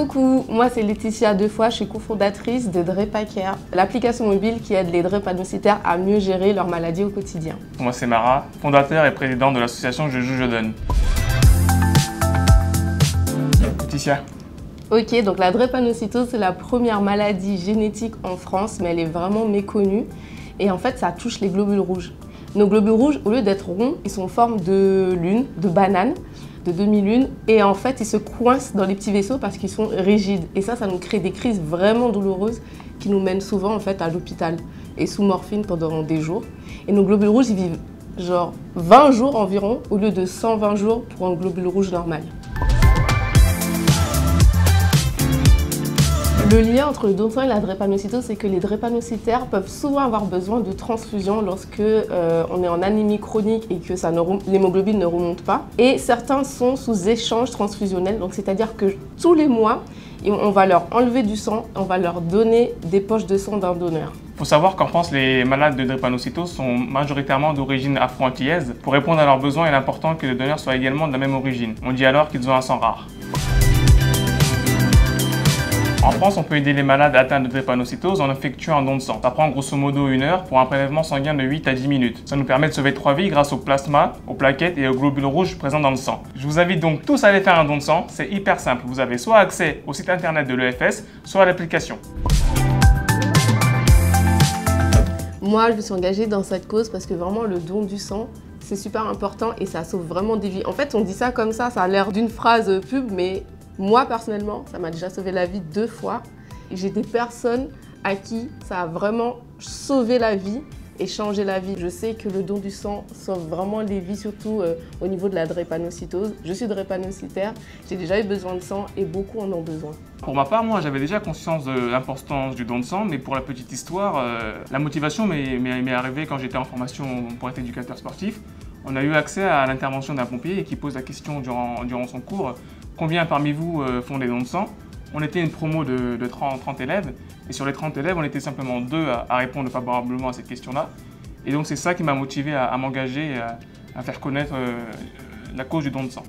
Coucou, moi c'est Laetitia Defoy, je suis cofondatrice de DrepaCare, l'application mobile qui aide les drépanocytaires à mieux gérer leur maladie au quotidien. Moi c'est Mara, fondateur et président de l'association Je Joue, Je Donne. Laetitia. Ok, donc la drépanocytose c'est la première maladie génétique en France, mais elle est vraiment méconnue. Et en fait ça touche les globules rouges. Nos globules rouges, au lieu d'être ronds, ils sont en forme de lune, de banane, de demi-lune, et en fait ils se coincent dans les petits vaisseaux parce qu'ils sont rigides. Et ça nous crée des crises vraiment douloureuses qui nous mènent souvent en fait à l'hôpital et sous morphine pendant des jours. Et nos globules rouges ils vivent genre 20 jours environ au lieu de 120 jours pour un globule rouge normal. Le lien entre le don de sang et la drépanocytose, c'est que les drépanocytaires peuvent souvent avoir besoin de transfusion lorsque on est en anémie chronique et que l'hémoglobine ne remonte pas. Et certains sont sous échange transfusionnel, donc c'est-à-dire que tous les mois, on va leur enlever du sang, on va leur donner des poches de sang d'un donneur. Il faut savoir qu'en France, les malades de drépanocytose sont majoritairement d'origine afro-antillaise. Pour répondre à leurs besoins, il est important que les donneurs soient également de la même origine. On dit alors qu'ils ont un sang rare. En France, on peut aider les malades atteints de drépanocytose en effectuant un don de sang. Ça prend grosso modo 1 heure pour un prélèvement sanguin de 8 à 10 minutes. Ça nous permet de sauver 3 vies grâce au plasma, aux plaquettes et aux globules rouges présents dans le sang. Je vous invite donc tous à aller faire un don de sang. C'est hyper simple. Vous avez soit accès au site internet de l'EFS, soit à l'application. Moi, je me suis engagée dans cette cause parce que vraiment le don du sang, c'est super important et ça sauve vraiment des vies. En fait, on dit ça comme ça a l'air d'une phrase pub, mais moi, personnellement, ça m'a déjà sauvé la vie 2 fois. J'ai des personnes à qui ça a vraiment sauvé la vie et changé la vie. Je sais que le don du sang sauve vraiment les vies, surtout au niveau de la drépanocytose. Je suis drépanocytaire, j'ai déjà eu besoin de sang et beaucoup en ont besoin. Pour ma part, moi, j'avais déjà conscience de l'importance du don de sang, mais pour la petite histoire, la motivation m'est arrivée quand j'étais en formation pour être éducateur sportif. On a eu accès à l'intervention d'un pompier qui pose la question durant son cours. Combien parmi vous font des dons de sang? On était une promo de 30 élèves et sur les 30 élèves, on était simplement 2 à répondre favorablement à cette question-là. Et donc c'est ça qui m'a motivé à m'engager, à faire connaître la cause du don de sang.